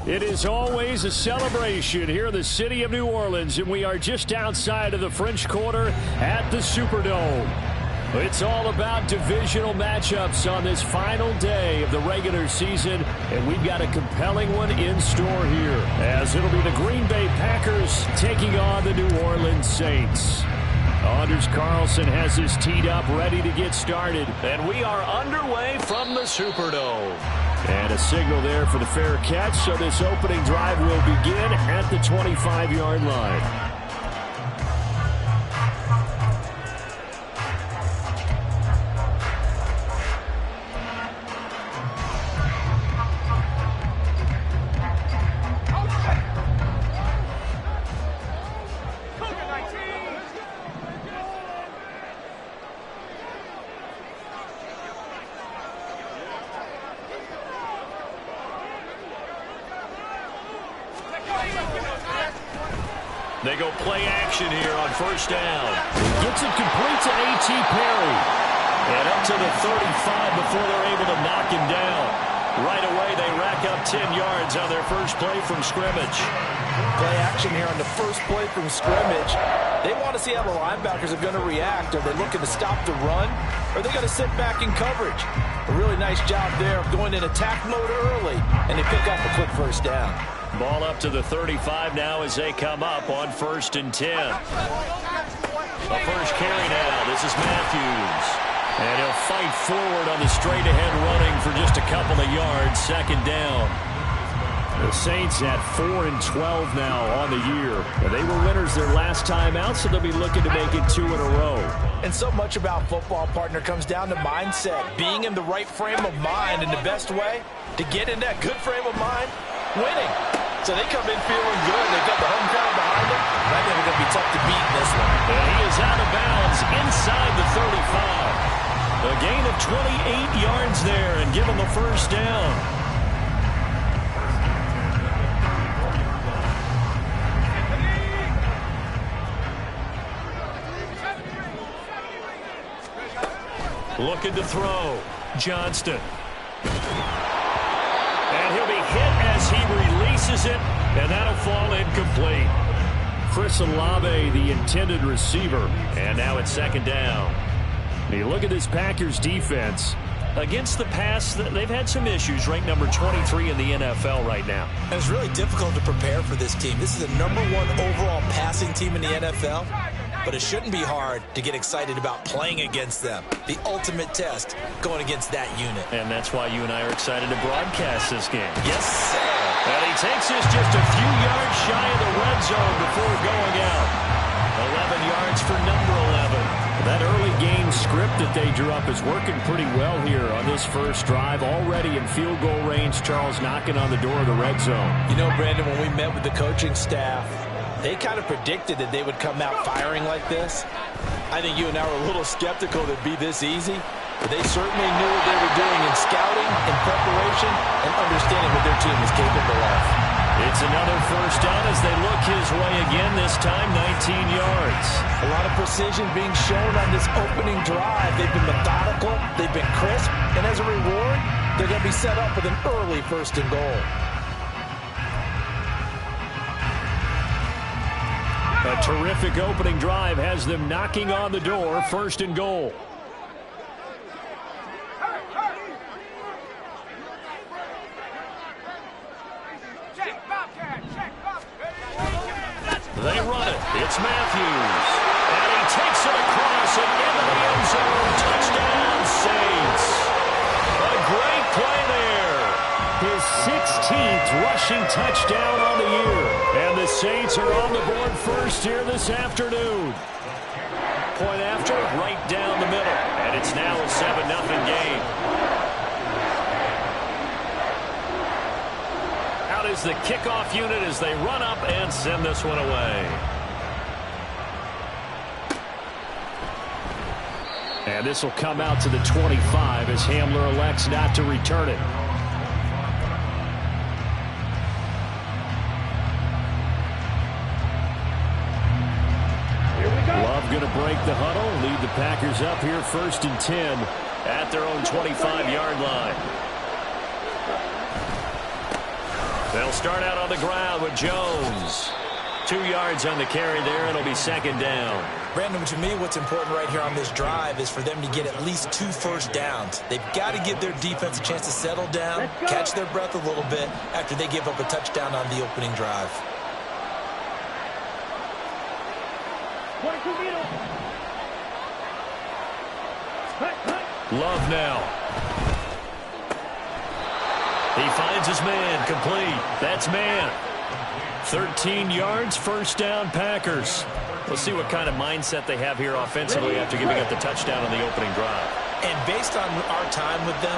It is always a celebration here in the city of New Orleans, and we are just outside of the French Quarter at the Superdome. It's all about divisional matchups on this final day of the regular season, and we've got a compelling one in store here, as it'll be the Green Bay Packers taking on the New Orleans Saints. Anders Carlson has his teed up, ready to get started, and we are underway from the Superdome. And a signal there for the fair catch, so this opening drive will begin at the 25-yard line. They go play action here on first down. Gets it complete to A.T. Perry. And up to the 35 before they're able to knock him down. Right away, they rack up 10 yards on their first play from scrimmage. Play action here on the first play from scrimmage. They want to see how the linebackers are going to react. Are they looking to stop the run? Or are they going to sit back in coverage? A really nice job there of going in attack mode early. And they pick up a quick first down. Ball up to the 35 now as they come up on 1st and 10. The first carry now. This is Matthews. And he'll fight forward on the straight-ahead running for just a couple of yards. Second down. The Saints at 4-12 now on the year. And they were winners their last time out, so they'll be looking to make it 2 in a row. And so much about football, partner, comes down to mindset. Being in the right frame of mind, and the best way to get in that good frame of mind, winning. So they come in feeling good. They've got the home crowd behind them. I think it's going to be tough to beat in this one. And he is out of bounds inside the 35. A gain of 28 yards there and give him the first down. Looking to throw. Johnston. And he'll be hit as he releases it, and that'll fall incomplete. Chris Olave, the intended receiver, and now it's second down. You look at this Packers defense. Against the pass, they've had some issues, ranked number 23 in the NFL right now. And it's really difficult to prepare for this team. This is the #1 overall passing team in the NFL, but it shouldn't be hard to get excited about playing against them. The ultimate test going against that unit. And that's why you and I are excited to broadcast this game. Yes, sir. And he takes this just a few yards shy of the red zone before going out. 11 yards for number 11. That early game script that they drew up is working pretty well here on this first drive. Already in field goal range, Charles knocking on the door of the red zone. You know, Brandon, when we met with the coaching staff, they kind of predicted that they would come out firing like this. I think you and I were a little skeptical that it'd be this easy, but they certainly knew what they were doing in scouting, in preparation, and understanding what their team was capable of. It's another first down as they look his way again, this time 19 yards. A lot of precision being shown on this opening drive. They've been methodical, they've been crisp, and as a reward, they're going to be set up with an early first and goal. A terrific opening drive has them knocking on the door, first and goal. They run it. It's Matthews. And he takes it across and into the end zone. Touchdown, Saints. A great play there. His 16th rushing touchdown on the year. And the Saints are on the board first here this afternoon. Point after, right down the middle. And it's now a 7-0 game. Out is the kickoff unit as they run up and send this one away. And this will come out to the 25 as Hamler elects not to return it. Love going to break the huddle, lead the Packers up here first and 10 at their own 25-yard line. They'll start out on the ground with Jones. 2 yards on the carry there. It'll be second down. Brandon, to me, what's important right here on this drive is for them to get at least 2 first downs. They've got to give their defense a chance to settle down, catch their breath a little bit after they give up a touchdown on the opening drive. Love now. He finds his man, complete. That's man. 13 yards, first down, Packers. We'll see what kind of mindset they have here offensively after giving up the touchdown on the opening drive. And based on our time with them,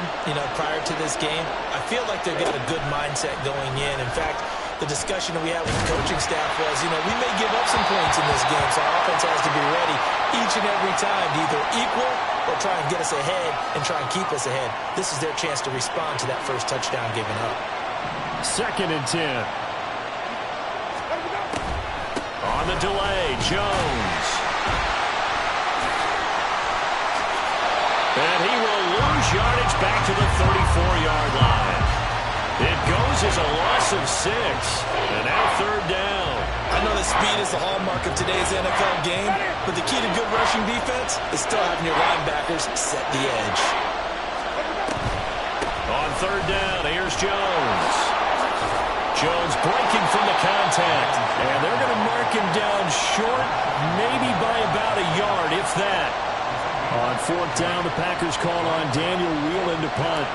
prior to this game, I feel like they've got a good mindset going in. In fact, the discussion that we had with the coaching staff was, we may give up some points in this game, so our offense has to be ready each and every time to either equal or try and get us ahead and try and keep us ahead. This is their chance to respond to that first touchdown given up. Second and 10. On the delay, Jones. And he will lose yardage back to the 34-yard line. It goes as a loss of 6. And now third down. I know that speed is the hallmark of today's NFL game, but the key to good rushing defense is still having your linebackers set the edge. On third down, here's Jones. Jones breaking from the contact. And they're going to mark him down short, maybe by about a yard, if that. On fourth down, the Packers call on Daniel Whelan to punt.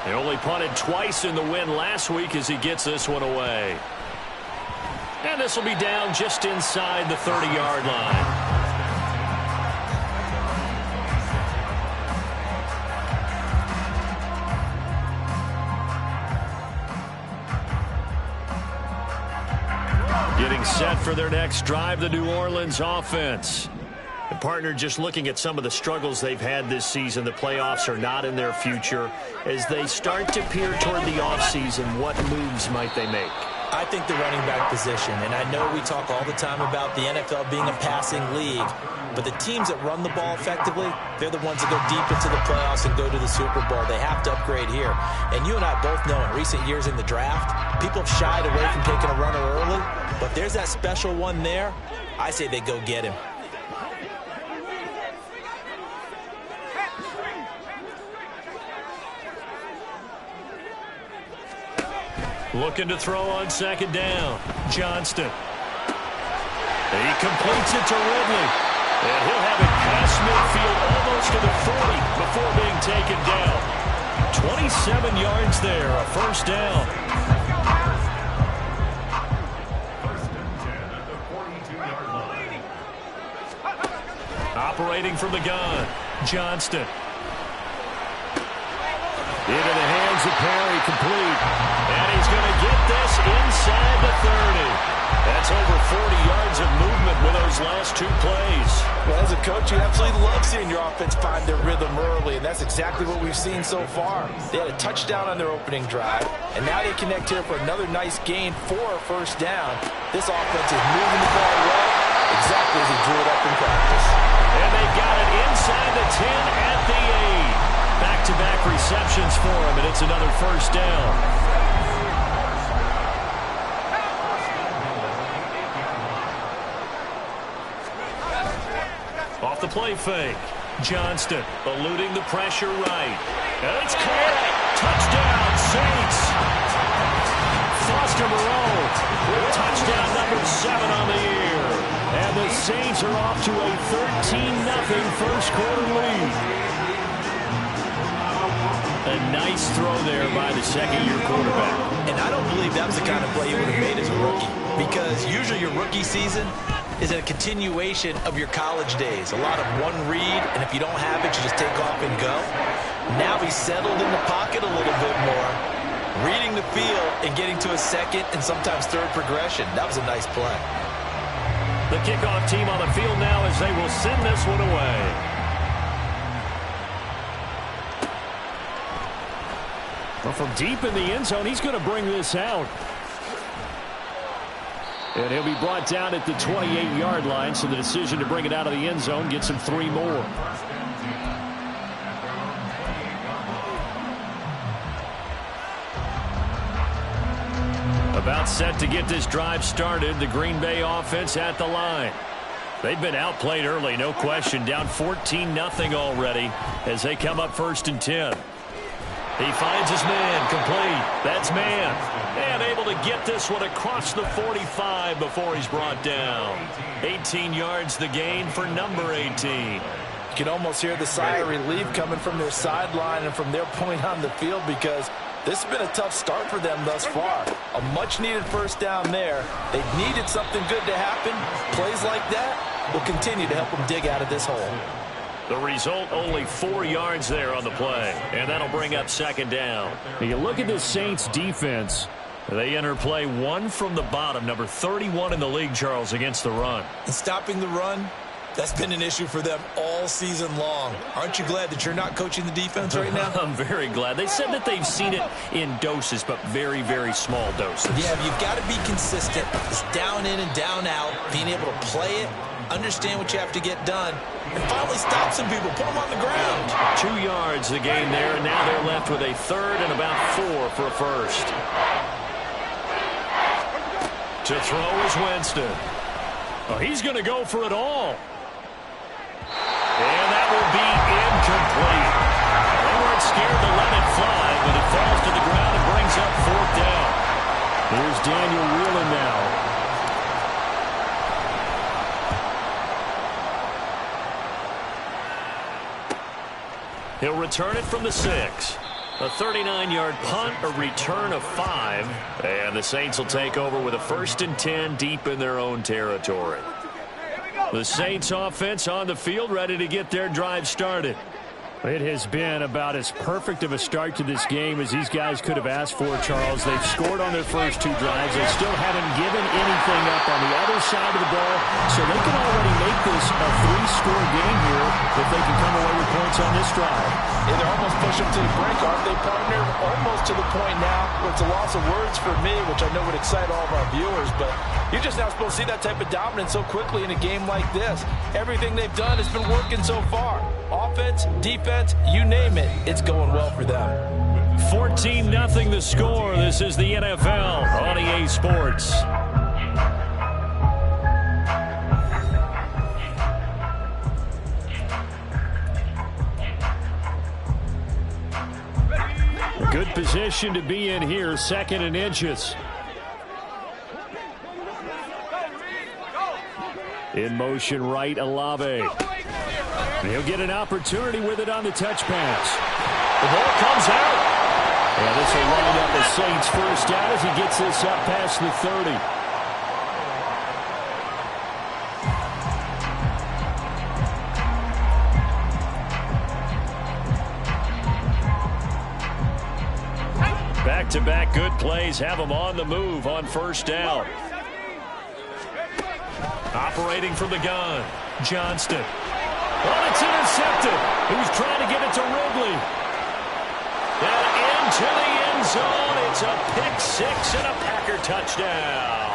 They only punted twice in the win last week as he gets this one away. And this will be down just inside the 30-yard line. Getting set for their next drive, the New Orleans offense. The partner, just looking at some of the struggles they've had this season, the playoffs are not in their future. As they start to peer toward the offseason, what moves might they make? I think the running back position, and I know we talk all the time about the NFL being a passing league, but the teams that run the ball effectively, they're the ones that go deep into the playoffs and go to the Super Bowl. They have to upgrade here. And you and I both know in recent years in the draft, people have shied away from taking a runner early, but there's that special one there. I say they go get him. Looking to throw on second down. Johnston. He completes it to Ridley. And he'll have it past midfield almost to the 40 before being taken down. 27 yards there, a first down. First and 10 at the 42-yard line. Separating from the gun, Johnston. Into the hands of Perry, complete. And he's going to get this inside the 30. That's over 40 yards of movement with those last two plays. Well, as a coach, you absolutely love seeing your offense find their rhythm early, and that's exactly what we've seen so far. They had a touchdown on their opening drive, and now they connect here for another nice gain for a first down. This offense is moving the ball well, exactly as he drew it up in practice. And they got it inside the 10 at the 8. Back-to-back receptions for him, and it's another first down. Off the play fake. Johnston eluding the pressure right. And it's caught. Touchdown, Saints. Foster Moreau with touchdown number 7 on the year. And the Saints are off to a 13-0 first quarter lead. A nice throw there by the second-year quarterback. And I don't believe that was the kind of play he would have made as a rookie, because usually your rookie season is a continuation of your college days. A lot of one read, and if you don't have it, you just take off and go. Now he's settled in the pocket a little bit more, reading the field and getting to a second and sometimes third progression. That was a nice play. The kickoff team on the field now as they will send this one away. Well, from deep in the end zone, he's going to bring this out. And he'll be brought down at the 28-yard line, so the decision to bring it out of the end zone gets him 3 more. About set to get this drive started, the Green Bay offense at the line. They've been outplayed early, no question, down 14-0 already as they come up 1st and 10. He finds his man, complete. That's man. And able to get this one across the 45 before he's brought down. 18 yards the gain for number 18. You can almost hear the sigh of relief coming from their sideline and from their point on the field, because this has been a tough start for them thus far. A much-needed first down there. They've needed something good to happen. Plays like that will continue to help them dig out of this hole. The result, only 4 yards there on the play, and that'll bring up 2nd down. You look at the Saints defense. They enter play 1 from the bottom, number 31 in the league, Charles, against the run. And stopping the run, that's been an issue for them all season long. Aren't you glad that you're not coaching the defense right now? I'm very glad. They said that they've seen it in doses, but very, very small doses. Yeah, you've got to be consistent. It's down in and down out, being able to play it, understand what you have to get done, and finally stop some people, put them on the ground. 2 yards the gain there, and now they're left with a 3rd and about 4 for a first. To throw is Winston. Oh, he's going to go for it all. And that will be incomplete. They weren't scared to let it fly, but it falls to the ground and brings up 4th down. Here's Daniel Whelan now. He'll return it from the 6. A 39-yard punt, a return of 5. And the Saints will take over with a 1st and 10 deep in their own territory. The Saints offense on the field, ready to get their drive started. It has been about as perfect of a start to this game as these guys could have asked for, Charles. They've scored on their first 2 drives. They still haven't given anything up on the other side of the ball, so they can already make this a 3-score game here if they can come away with points on this drive. Yeah, they're almost pushing them to the brink, aren't they, partner? Almost to the point now where it's a loss of words for me, which I know would excite all of our viewers, but you're just not supposed to see that type of dominance so quickly in a game like this. Everything they've done has been working so far. Offense, defense, you name it, it's going well for them. 14-0 the score. This is the NFL on EA Sports. Good position to be in here, 2nd and inches. In motion right, Olave. He'll get an opportunity with it on the touch pass. The ball comes out. And this will wind up the Saints' first down as he gets this up past the 30. back-to-back good plays have them on the move on first down. Operating from the gun, Johnston. Oh, it's intercepted. He was trying to get it to Ridley. And into the end zone. It's a pick six and a Packer touchdown.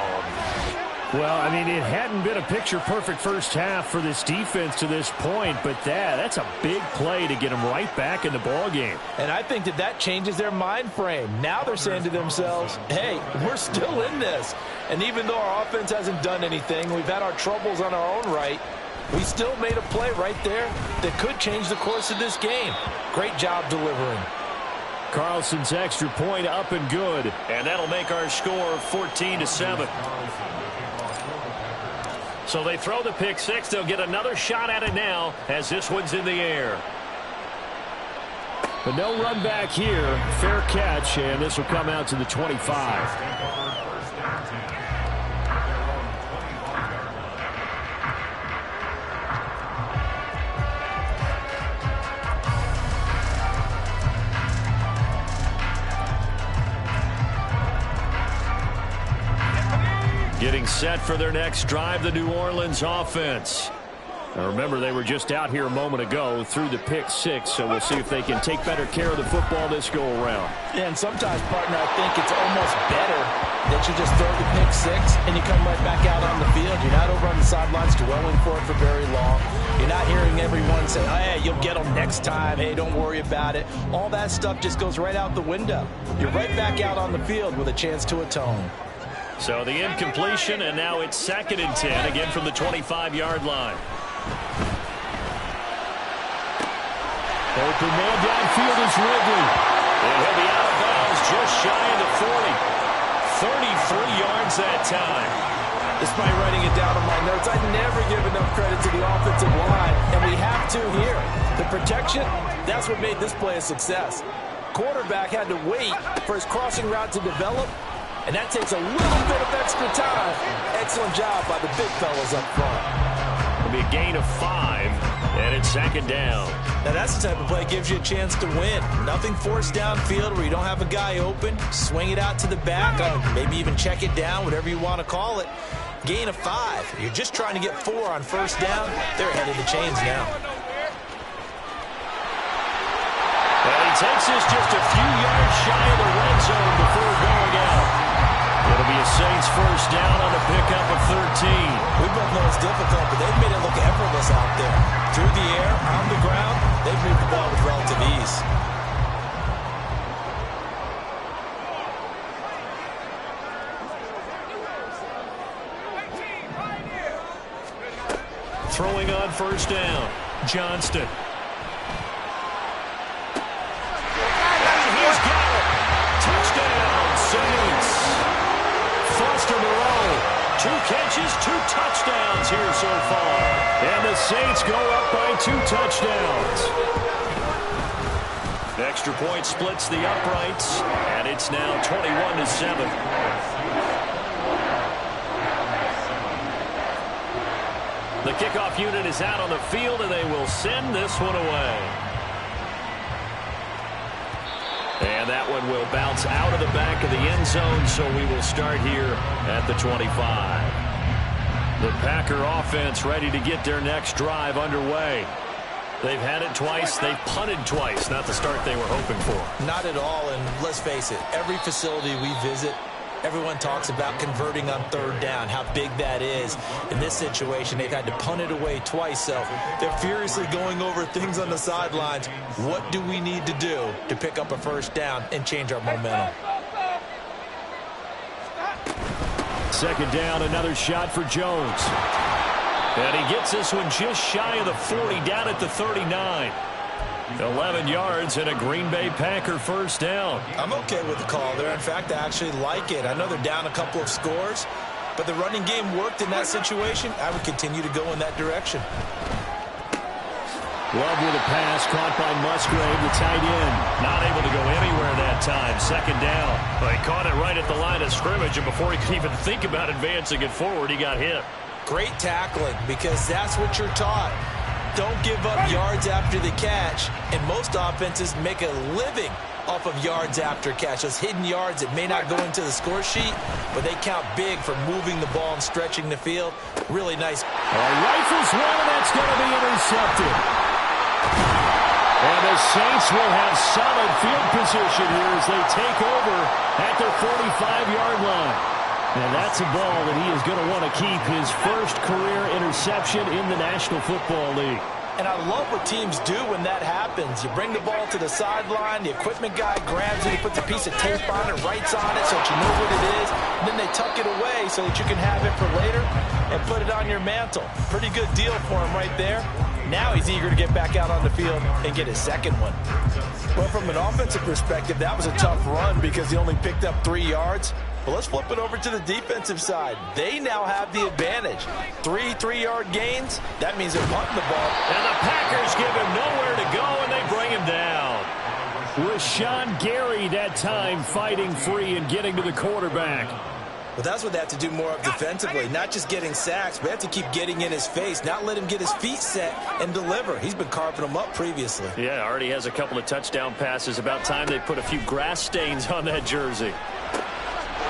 Well, I mean, it hadn't been a picture-perfect first half for this defense to this point, but that's a big play to get them right back in the ballgame. And I think that changes their mind frame. Now they're saying to themselves, hey, we're still in this. And even though our offense hasn't done anything, we've had our troubles on our own right, we still made a play right there that could change the course of this game. Great job delivering. Carlson's extra point up and good. And that'll make our score 14-7. So they throw the pick six. They'll get another shot at it now as this one's in the air. But no run back here. Fair catch, and this will come out to the 25. Getting set for their next drive, the New Orleans offense. Now remember, they were just out here a moment ago through the pick six, so we'll see if they can take better care of the football this go-around. Yeah, and sometimes, partner, I think it's almost better that you just throw the pick six and you come right back out on the field. You're not over on the sidelines dwelling for it for very long. You're not hearing everyone say, oh, hey, you'll get them next time. Hey, don't worry about it. All that stuff just goes right out the window. You're right back out on the field with a chance to atone. So the incompletion, and now it's 2nd and 10, again from the 25-yard line. Open man downfield is Ridley. And he'll be out of bounds just shy of the 40. 33 yards that time. Despite writing it down on my notes, I never give enough credit to the offensive line, and we have to here. The protection, that's what made this play a success. Quarterback had to wait for his crossing route to develop, and that takes a little bit of extra time. Excellent job by the big fellas up front. It'll be a gain of 5, and it's 2nd down. Now that's the type of play that gives you a chance to win. Nothing forced downfield where you don't have a guy open. Swing it out to the back, maybe even check it down, whatever you want to call it. Gain of 5. You're just trying to get 4 on first down. They're ahead of the chains now. And he takes this just a few yards shy of the red zone before going out. It'll be a Saints first down on a pickup of 13. We both know it's difficult, but they've made it look effortless out there. Through the air, on the ground, they've moved the ball with relative ease. Throwing on first down, Johnston. He's got it. Touchdown, Saints. Foster Moreau, 2 catches, 2 touchdowns here so far. And the Saints go up by 2 touchdowns. Extra point splits the uprights, and it's now 21-7. The kickoff unit is out on the field, and they will send this one away. And that one will bounce out of the back of the end zone, so we will start here at the 25. The Packer offense ready to get their next drive underway. They've had it twice. They've punted twice. Not the start they were hoping for. Not at all, and let's face it, every facility we visit, everyone talks about converting on 3rd down, how big that is. In this situation, they've had to punt it away twice, so they're furiously going over things on the sidelines. What do we need to do to pick up a first down and change our momentum? 2nd down, another shot for Jones. And he gets this one just shy of the 40, down at the 39. 11 yards and a Green Bay Packer first down. I'm okay with the call there. In fact, I actually like it. I know they're down a couple of scores, but the running game worked in that situation. I would continue to go in that direction. Love with a pass caught by Musgrave, the tight end. Not able to go anywhere that time. 2nd down. Well, he caught it right at the line of scrimmage, and before he could even think about advancing it forward, he got hit. Great tackling, because that's what you're taught. Don't give up yards after the catch, and most offenses make a living off of yards after catch. Those hidden yards that may not go into the score sheet, but they count big for moving the ball and stretching the field. Really nice. Rifles one, and that's going to be intercepted. And the Saints will have solid field position here as they take over at their 45-yard line. And that's a ball that he is going to want to keep, his first career interception in the National Football League. And I love what teams do when that happens. You bring the ball to the sideline, the equipment guy grabs it, he puts a piece of tape on it, writes on it so that you know what it is, and then they tuck it away so that you can have it for later and put it on your mantle. Pretty good deal for him right there. Now he's eager to get back out on the field and get his second one. Well, from an offensive perspective, that was a tough run because he only picked up 3 yards. But let's flip it over to the defensive side. They now have the advantage. 3 3-yard gains. That means they're punting the ball. And the Packers give him nowhere to go, and they bring him down. Rashawn Gary that time fighting free and getting to the quarterback. Well, that's what they have to do more of defensively. Not just getting sacks, but they have to keep getting in his face. Not let him get his feet set and deliver. He's been carving them up previously. Yeah, already has a couple of touchdown passes. About time they put a few grass stains on that jersey.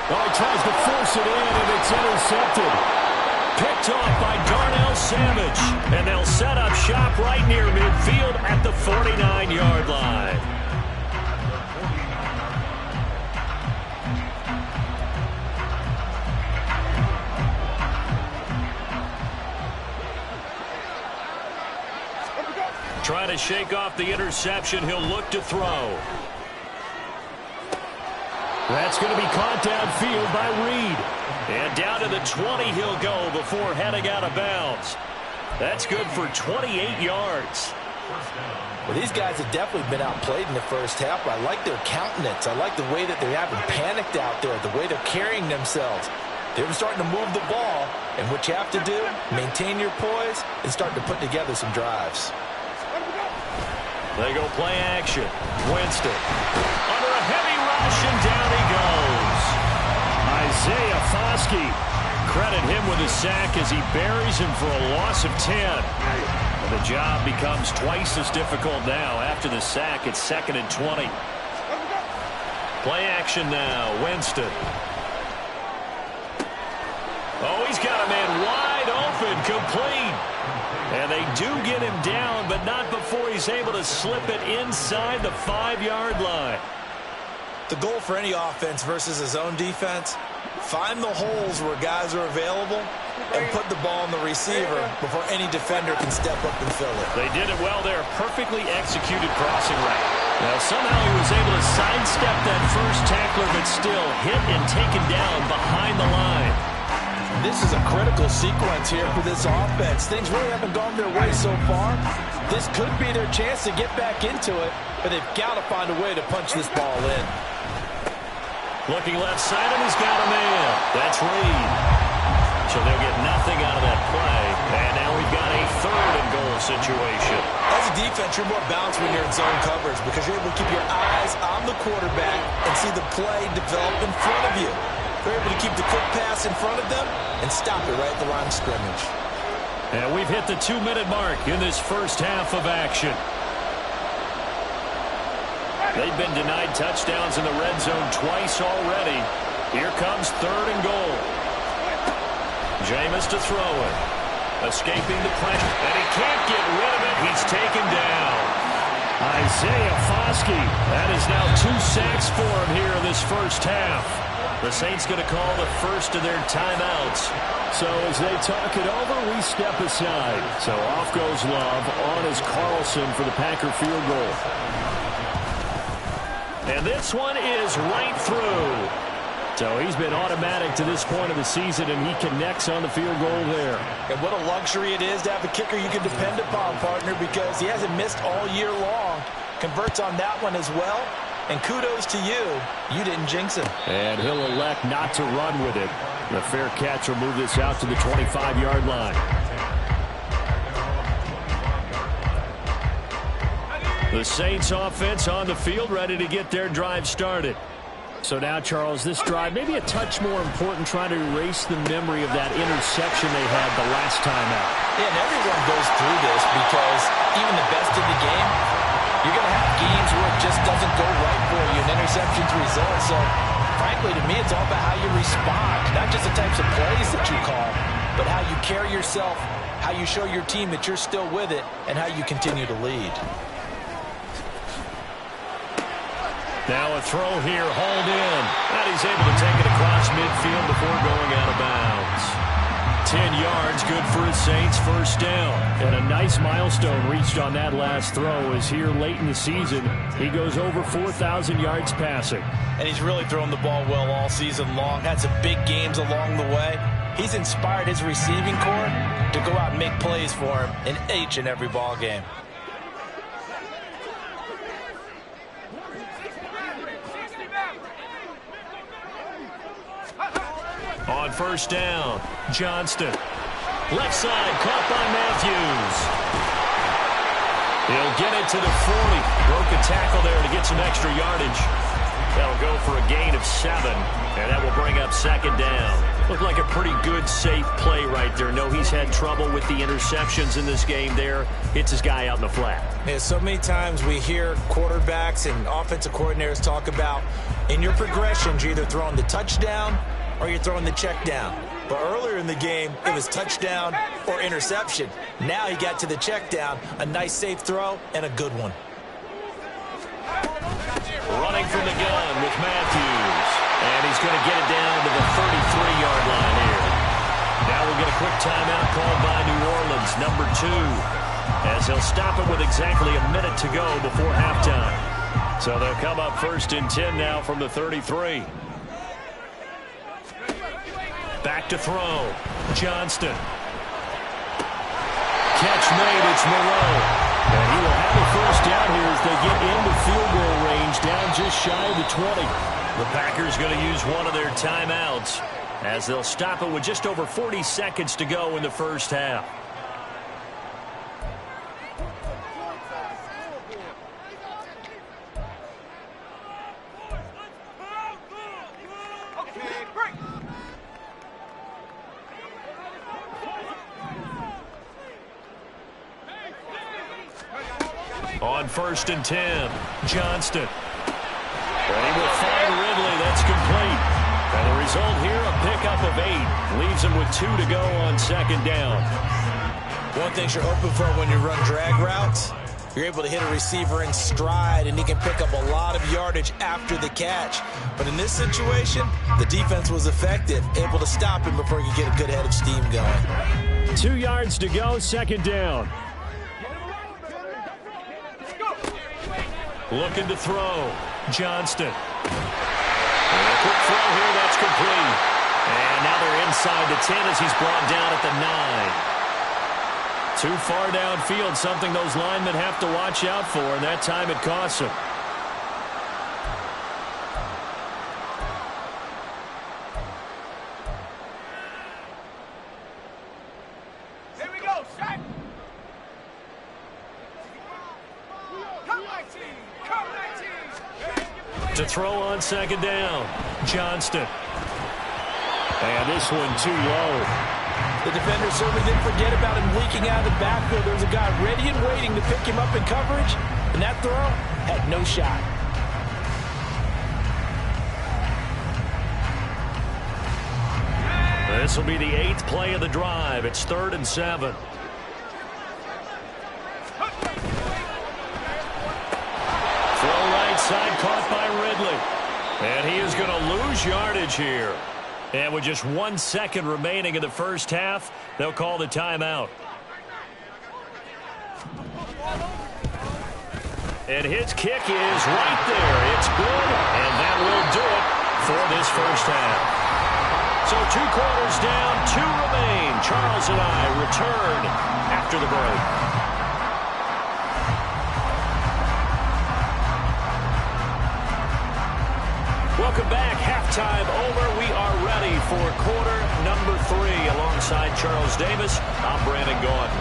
Oh, he tries to force it in, and it's intercepted. Picked off by Darnell Savage. And they'll set up shop right near midfield at the 49-yard line. Trying to shake off the interception. He'll look to throw. That's going to be caught downfield by Reed. And down to the 20 he'll go before heading out of bounds. That's good for 28 yards. Well, these guys have definitely been outplayed in the first half. I like their countenance. I like the way that they haven't panicked out there, the way they're carrying themselves. They're starting to move the ball, and what you have to do, maintain your poise and start to put together some drives. They go play action. Winston under a heavy rush, and down he goes. Isaiah Foskey, credit him with a sack as he buries him for a loss of 10. And the job becomes twice as difficult now. After the sack, it's 2nd and 20. Play action now. Winston. Oh, he's got a man wide open, complete. And they do get him down, but not before he's able to slip it inside the 5-yard line. The goal for any offense versus his own defense, find the holes where guys are available and put the ball on the receiver before any defender can step up and fill it. They did it well there. Perfectly executed crossing route. Now, somehow he was able to sidestep that first tackler, but still hit and taken down behind the line. This is a critical sequence here for this offense. Things really haven't gone their way so far. This could be their chance to get back into it, but they've got to find a way to punch this ball in. Looking left side, and he's got a man. That's Reed. So they'll get nothing out of that play. And now we've got a 3rd and goal situation. As a defense, you're more balanced when you're in zone coverage because you're able to keep your eyes on the quarterback and see the play develop in front of you. They're able to keep the quick pass in front of them and stop it right at the line of scrimmage. And we've hit the 2-minute mark in this first half of action. They've been denied touchdowns in the red zone twice already. Here comes 3rd and goal. Jameis to throw it. Escaping the pressure. And he can't get rid of it. He's taken down. Isaiah Foskey. That is now 2 sacks for him here in this first half. The Saints going to call the first of their timeouts. So as they talk it over, we step aside. So off goes Love. On is Carlson for the Packer field goal. And this one is right through. So he's been automatic to this point of the season, and he connects on the field goal there. And what a luxury it is to have a kicker you can depend upon, partner, because he hasn't missed all year long. Converts on that one as well. And kudos to you. You didn't jinx him. And he'll elect not to run with it. The fair catch will move this out to the 25-yard line. The Saints offense on the field, ready to get their drive started. So now, Charles, this drive maybe a touch more important, trying to erase the memory of that interception they had the last time out. Yeah, and everyone goes through this because even the best in the game, You're going to have games where it just doesn't go right for you, and interceptions result. So, frankly, to me, it's all about how you respond. Not just the types of plays that you call, but how you carry yourself, how you show your team that you're still with it, and how you continue to lead. Now a throw here, hauled in. And he's able to take it across midfield before going out of bounds. 10 yards, good for his Saints, first down. And a nice milestone reached on that last throw as here late in the season, he goes over 4,000 yards passing. And he's really thrown the ball well all season long. Had some big games along the way. He's inspired his receiving corps to go out and make plays for him in each and every ball game. On first down, Johnston. Left side, caught by Matthews. He'll get it to the 40. Broke a tackle there to get some extra yardage. That'll go for a gain of 7, and that will bring up second down. Looked like a pretty good, safe play right there. No, he's had trouble with the interceptions in this game there. Hits his guy out in the flat. Yeah, so many times we hear quarterbacks and offensive coordinators talk about in your progressions, you're either throwing the touchdown or you're throwing the check down. But earlier in the game, it was touchdown or interception. Now he got to the check down, a nice safe throw, and a good one. Running from the gun with Matthews. And he's going to get it down to the 33-yard line here. Now we'll get a quick timeout called by New Orleans, number 2. As they'll stop it with exactly a minute to go before halftime. So they'll come up first and 10 now from the 33. Back to throw. Johnston. Catch made. It's Moreau. And he will have a first down here as they get into field goal range, down just shy of the 20. The Packers going to use one of their timeouts as they'll stop it with just over 40 seconds to go in the first half. On first and 10, Johnston. And he will find Ridley. That's complete. And the result here, a pickup of 8. Leaves him with 2 to go on second down. One thing you're hoping for when you run drag routes, you're able to hit a receiver in stride, and he can pick up a lot of yardage after the catch. But in this situation, the defense was effective, able to stop him before he could get a good head of steam going. 2 yards to go, second down. Looking to throw. Johnston. And a quick throw here, that's complete. And now they're inside the 10 as he's brought down at the 9. Too far downfield, something those linemen have to watch out for, and that time it costs them. Here we go, set. To throw on second down, Johnston. And this one too low. The defender certainly didn't forget about him leaking out of the backfield. There was a guy ready and waiting to pick him up in coverage, and that throw had no shot. This will be the 8th play of the drive. It's 3rd and 7. Side caught by Ridley. And he is going to lose yardage here. And with just 1 second remaining in the first half, they'll call the timeout. And his kick is right there. It's good, and that will do it for this first half. So 2 quarters down, 2 remain. Charles and I return after the break. Welcome back. Halftime over. We are ready for quarter number 3. Alongside Charles Davis, I'm Brandon Gaudin.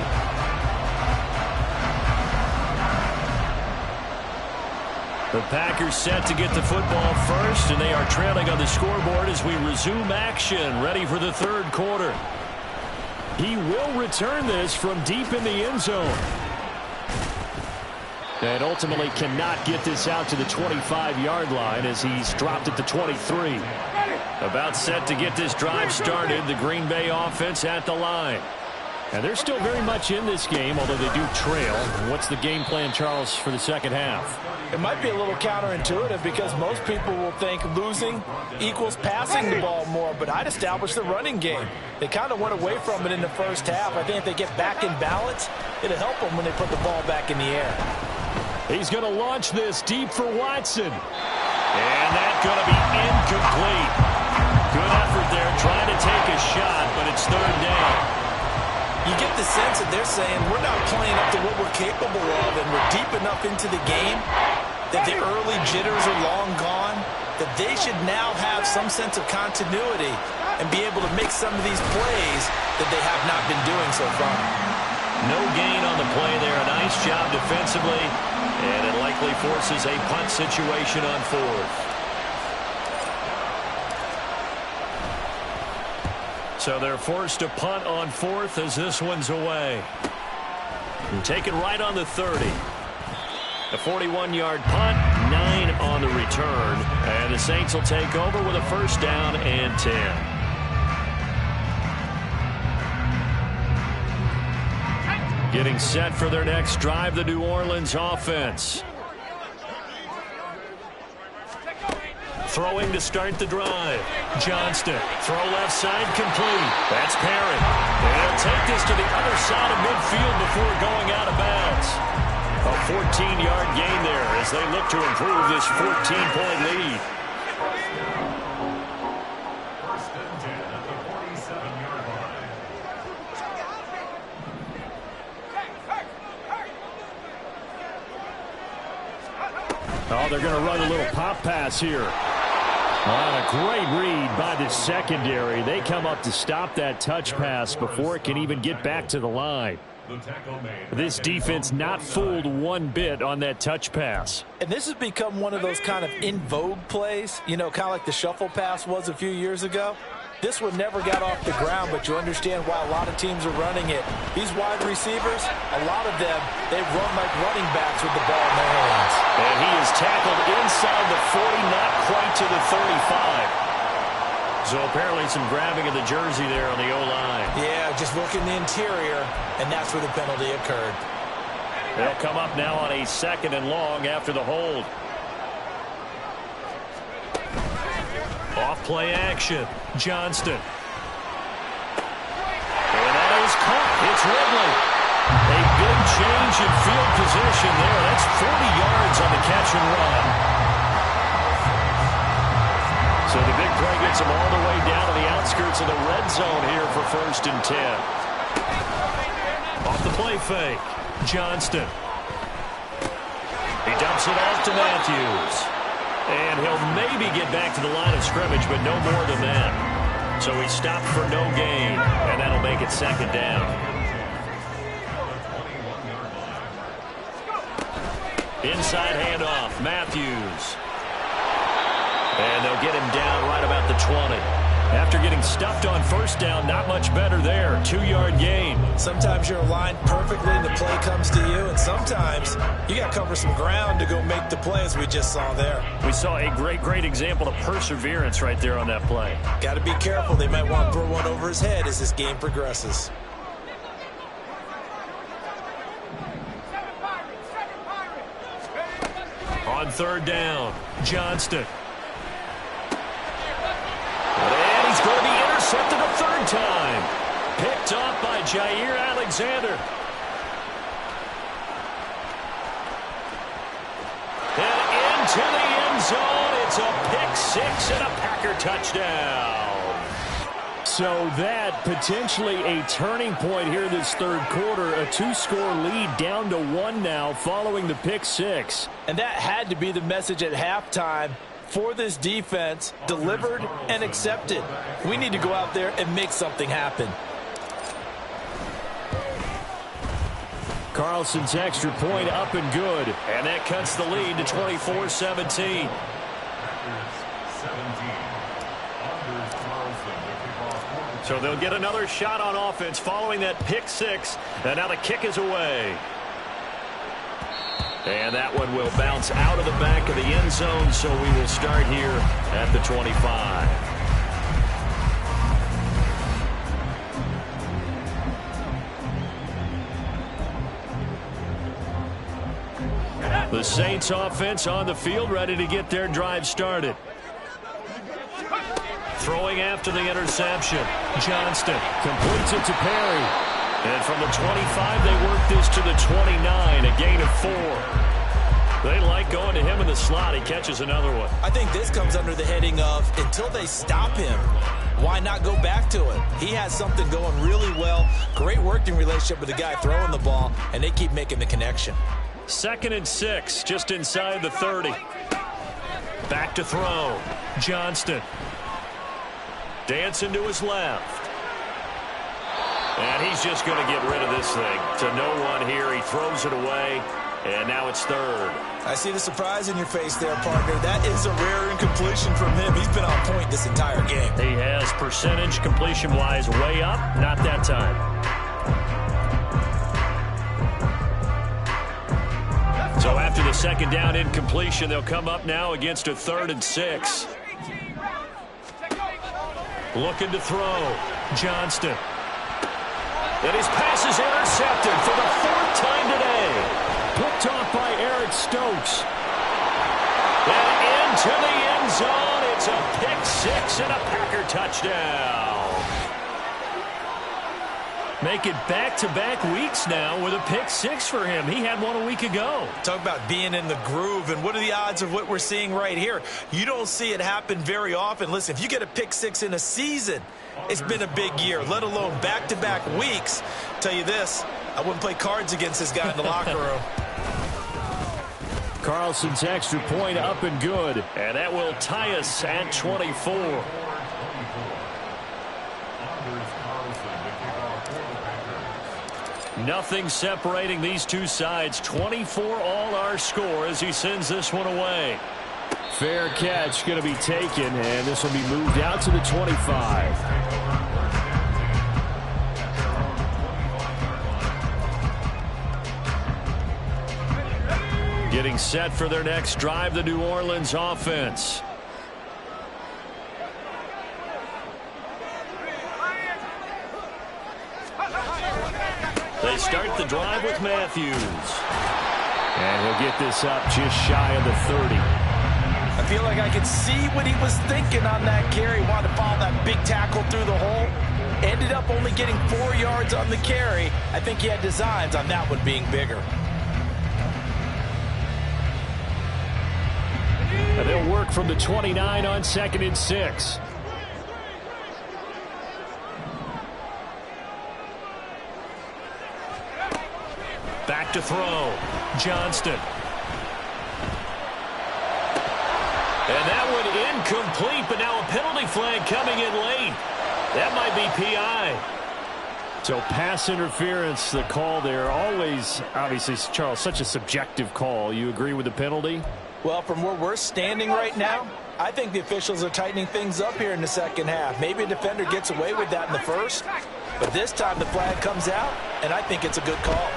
The Packers set to get the football first, and they are trailing on the scoreboard as we resume action, ready for the 3rd quarter. He will return this from deep in the end zone. And ultimately cannot get this out to the 25-yard line as he's dropped at the 23. About set to get this drive started, the Green Bay offense at the line. And they're still very much in this game, although they do trail. What's the game plan, Charles, for the second half? It might be a little counterintuitive because most people will think losing equals passing the ball more, but I'd establish the running game. They kind of went away from it in the first half. I think if they get back in balance, it'll help them when they put the ball back in the air. He's going to launch this deep for Watson. And that's going to be incomplete. Good effort there trying to take a shot, but it's third down. You get the sense that they're saying we're not playing up to what we're capable of, and we're deep enough into the game that the early jitters are long gone, that they should now have some sense of continuity and be able to make some of these plays that they have not been doing so far. No gain on the play there. A nice job defensively, and it likely forces a punt situation on fourth. So they're forced to punt on fourth as this one's away. And take it right on the 30. A 41-yard punt, 9 on the return. And the Saints will take over with a first down and 10. Getting set for their next drive, the New Orleans offense. Throwing to start the drive. Johnston. Throw left side complete. That's Perry. And they'll take this to the other side of midfield before going out of bounds. A 14-yard gain there as they look to improve this 14-point lead. Oh, they're going to run a little pop pass here. A great read by the secondary. They come up to stop that touch pass before it can even get back to the line. This defense not fooled one bit on that touch pass. And this has become one of those kind of in vogue plays, you know, kind of like the shuffle pass was a few years ago. This one never got off the ground, but you understand why a lot of teams are running it. These wide receivers, a lot of them, they run like running backs with the ball in their hands. And he is tackled inside the 40, not quite to the 35. So apparently some grabbing of the jersey there on the O-line. Yeah, just look in the interior, and that's where the penalty occurred. They'll come up now on a second and long after the hold. Off play action. Johnston. And that is caught. It's Ridley. A big change in field position there. That's 40 yards on the catch and run. So the big play gets him all the way down to the outskirts of the red zone here for first and 10. Off the play fake. Johnston. He dumps it off to Matthews. And he'll maybe get back to the line of scrimmage, but no more than that. So he stopped for no gain, and that'll make it second down. Inside handoff, Matthews. And they'll get him down right about the 20. After getting stuffed on first down, not much better there. 2-yard gain. Sometimes you're aligned perfectly and the play comes to you, and sometimes you got to cover some ground to go make the play, as we just saw there. We saw a great example of perseverance right there on that play. Got to be careful. They might want to throw one over his head as this game progresses. On third down, Johnston. He's going to be intercepted a third time. Picked off by Jair Alexander. And into the end zone. It's a pick six and a Packer touchdown. So that potentially a turning point here this third quarter. A 2-score lead down to 1 now following the pick six. And that had to be the message at halftime. For this defense, delivered and accepted. We need to go out there and make something happen. Carlson's extra point up and good. And that cuts the lead to 24-17. So they'll get another shot on offense following that pick six. And now the kick is away. And that one will bounce out of the back of the end zone, so we will start here at the 25. The Saints offense on the field, ready to get their drive started. Throwing after the interception. Johnston completes it to Perry. And from the 25, they work this to the 29, a gain of 4. They like going to him in the slot. He catches another one. I think this comes under the heading of until they stop him, why not go back to it? He has something going really well. Great working relationship with the guy throwing the ball, and they keep making the connection. 2nd and 6, just inside the 30. Back to throw. Johnston. Dancing to his left. And he's just going to get rid of this thing. To no one here. He throws it away. And now it's 3rd. I see the surprise in your face there, partner. That is a rare incompletion from him. He's been on point this entire game. He has percentage completion-wise way up. Not that time. So after the 2nd down incompletion, they'll come up now against a 3rd and 6. Looking to throw. Johnston. And his pass is intercepted for the 4th time today. Picked off by Eric Stokes. And into the end zone. It's a pick 6 and a Packer touchdown. Make it back-to-back weeks now with a pick 6 for him. He had one a week ago. Talk about being in the groove, and what are the odds of what we're seeing right here? You don't see it happen very often. Listen, if you get a pick 6 in a season, it's been a big year, let alone back-to-back weeks. Tell you this, I wouldn't play cards against this guy in the locker room. Carlson's extra point up and good. And that will tie us at 24. Nothing separating these two sides. 24 all our score as he sends this one away. Fair catch going to be taken, and this will be moved out to the 25. Getting set for their next drive, the New Orleans offense. They start the drive with Matthews. And he'll get this up just shy of the 30. I feel like I could see what he was thinking on that carry. Wanted to follow that big tackle through the hole. Ended up only getting 4 yards on the carry. I think he had designs on that one being bigger. And they'll work from the 29 on 2nd and 6. Back to throw. Johnston. And that one incomplete, but now a penalty flag coming in late. That might be PI. So pass interference, the call there. Always, obviously, Charles, such a subjective call. You agree with the penalty? Well, from where we're standing right now, I think the officials are tightening things up here in the second half. Maybe a defender gets away with that in the first, but this time the flag comes out, and I think it's a good call.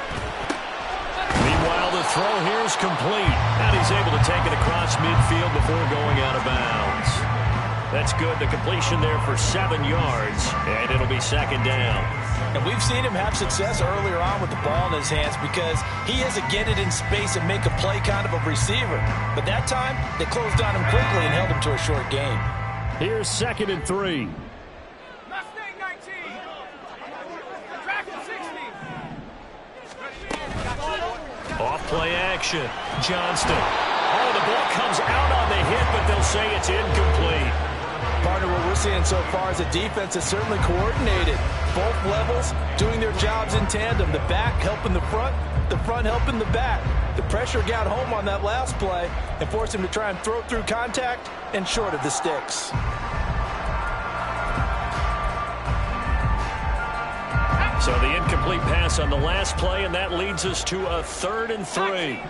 Meanwhile, the throw here is complete, and he's able to take it across midfield before going out of bounds. That's good. The completion there for 7 yards, and it'll be 2nd down. And we've seen him have success earlier on with the ball in his hands because he is a get it in space and make a play kind of a receiver. But that time, they closed on him quickly and held him to a short gain. Here's 2nd and 3. Mustang 19. Tractor 60. Off play action. Johnston. Oh, the ball comes out on the hit, but they'll say it's incomplete. Partner, what we're seeing so far is a defense that's certainly coordinated. Both levels doing their jobs in tandem. The back helping the front helping the back. The pressure got home on that last play and forced him to try and throw through contact and short of the sticks. So the incomplete pass on the last play, and that leads us to a 3rd and 3.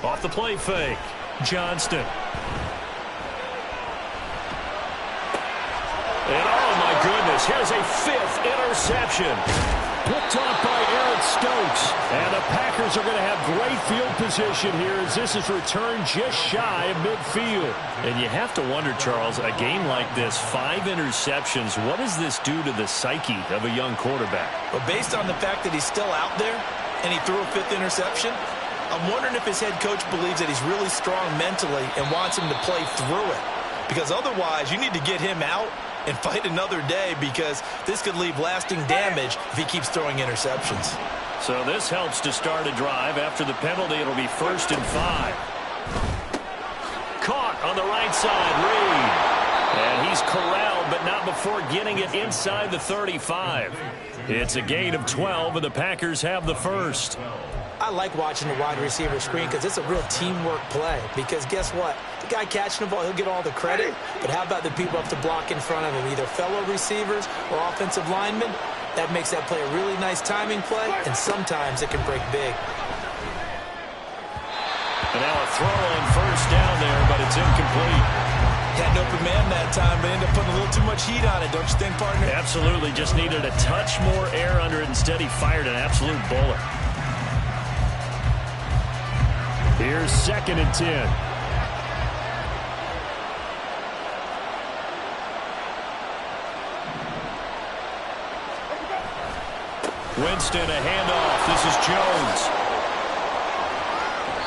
Off the play fake. Johnston. And oh my goodness, here's a 5th interception. Picked off by Eric Stokes. And the Packers are going to have great field position here as this is returned just shy of midfield. And you have to wonder, Charles, a game like this, 5 interceptions, what does this do to the psyche of a young quarterback? But based on the fact that he's still out there and he threw a 5th interception, I'm wondering if his head coach believes that he's really strong mentally and wants him to play through it. Because otherwise, you need to get him out and fight another day, because this could leave lasting damage if he keeps throwing interceptions. So this helps to start a drive. After the penalty, it'll be 1st and 5. Caught on the right side, Reed. And he's corralled, but not before getting it inside the 35. It's a gain of 12, and the Packers have the first. I like watching the wide receiver screen because it's a real teamwork play. Because guess what? The guy catching the ball, he'll get all the credit. But how about the people up to block in front of him, either fellow receivers or offensive linemen? That makes that play a really nice timing play, and sometimes it can break big. And now a throw on 1st down there, but it's incomplete. Had an open man that time, but ended up putting a little too much heat on it, don't you think, partner? Absolutely. Just needed a touch more air under it. Instead, he fired an absolute bullet. Here's 2nd and 10. Winston, a handoff. This is Jones.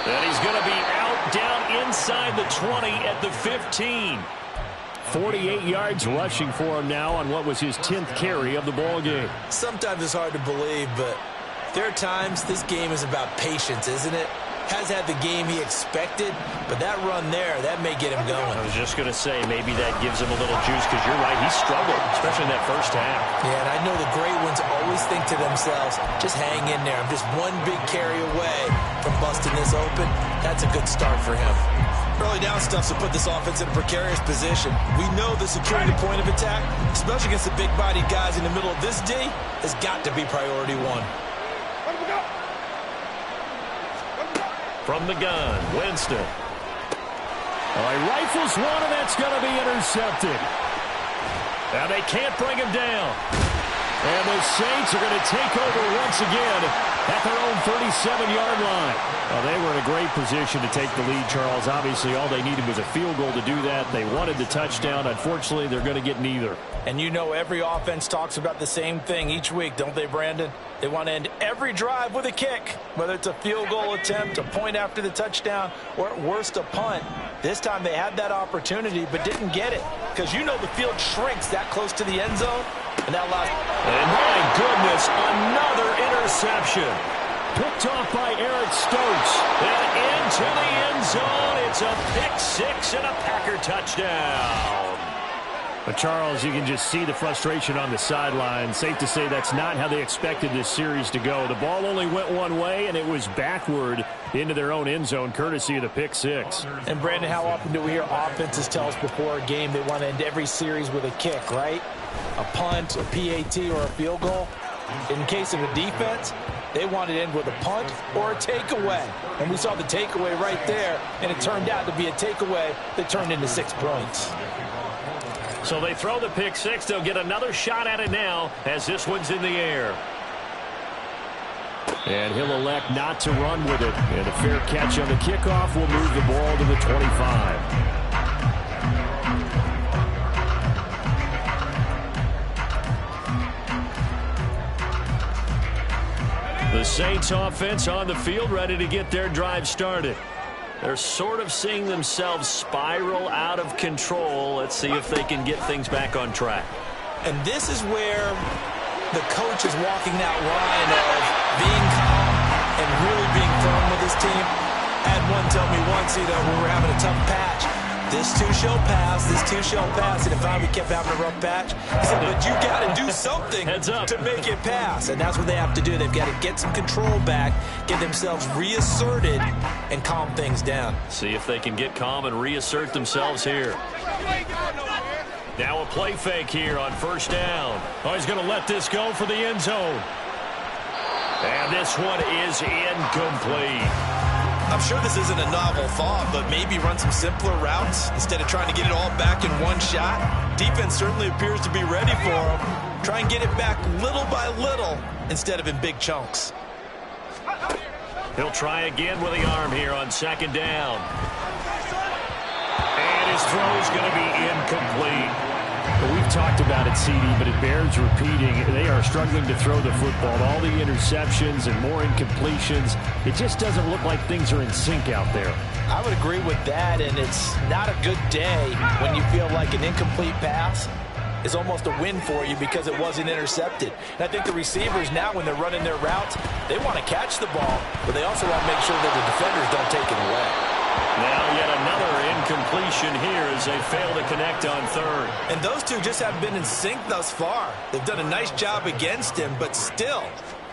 And he's going to be out down inside the 20 at the 15. 48 yards rushing for him now on what was his 10th carry of the ball game. Sometimes it's hard to believe, but there are times this game is about patience, isn't it? Has had the game he expected, but that run there, that may get him going. I was just going to say, maybe that gives him a little juice, because you're right, he struggled, especially in that first half. Yeah, and I know the great ones always think to themselves, just hang in there. I'm just one big carry away from busting this open. That's a good start for him. Early down stuff to put this offense in a precarious position. We know the securing the point of attack, especially against the big-bodied guys in the middle of this D, has got to be priority 1. From the gun, Winston. He rifles one, and that's going to be intercepted. Now they can't bring him down. And the Saints are going to take over once again at their own 37-yard line. Well, they were in a great position to take the lead, Charles. Obviously, all they needed was a field goal to do that. They wanted the touchdown. Unfortunately, they're going to get neither. And you know every offense talks about the same thing each week, don't they, Brandon? They want to end every drive with a kick, whether it's a field goal attempt, a point after the touchdown, or at worst a punt. This time they had that opportunity but didn't get it, because you know the field shrinks that close to the end zone. And that last... And my goodness, another interception. Picked off by Eric Stokes. And into the end zone. It's a pick-6 and a Packer touchdown. But, Charles, you can just see the frustration on the sideline. Safe to say that's not how they expected this series to go. The ball only went one way, and it was backward into their own end zone, courtesy of the pick-6. And, Brandon, how often do we hear offenses tell us before a game they want to end every series with a kick, right? A punt, a PAT, or a field goal. In case of a defense, they want to end with a punt or a takeaway. And we saw the takeaway right there, and it turned out to be a takeaway that turned into 6 points. So they throw the pick-6. They'll get another shot at it now as this one's in the air. And he'll elect not to run with it. And a fair catch on the kickoff will move the ball to the 25. The Saints offense on the field, ready to get their drive started. They're sort of seeing themselves spiral out of control. Let's see if they can get things back on track. And this is where the coach is walking that line of being calm and really being firm with his team. I had one tell me once, when we were having a tough patch, this too shall pass, this too shall pass. And if I kept having a rough patch, he said, but you got to do something to make it pass. And that's what they have to do. They've got to get some control back, get themselves reasserted, and calm things down. See if they can get calm and reassert themselves here. Now a play fake here on first down. Oh, he's going to let this go for the end zone. And this one is incomplete. I'm sure this isn't a novel thought, but maybe run some simpler routes instead of trying to get it all back in one shot. Defense certainly appears to be ready for him. Try and get it back little by little instead of in big chunks. He'll try again with the arm here on second down. And his throw's going to be incomplete. Well, we've talked about it, CD, but it bears repeating. They are struggling to throw the football. All the interceptions and more incompletions. It just doesn't look like things are in sync out there. I would agree with that, and it's not a good day when you feel like an incomplete pass is almost a win for you because it wasn't intercepted. And I think the receivers now, when they're running their routes, they want to catch the ball, but they also want to make sure that the defenders don't take it away. Now yet another incompletion here as they fail to connect on third. And those two just haven't been in sync thus far. They've done a nice job against him, but still,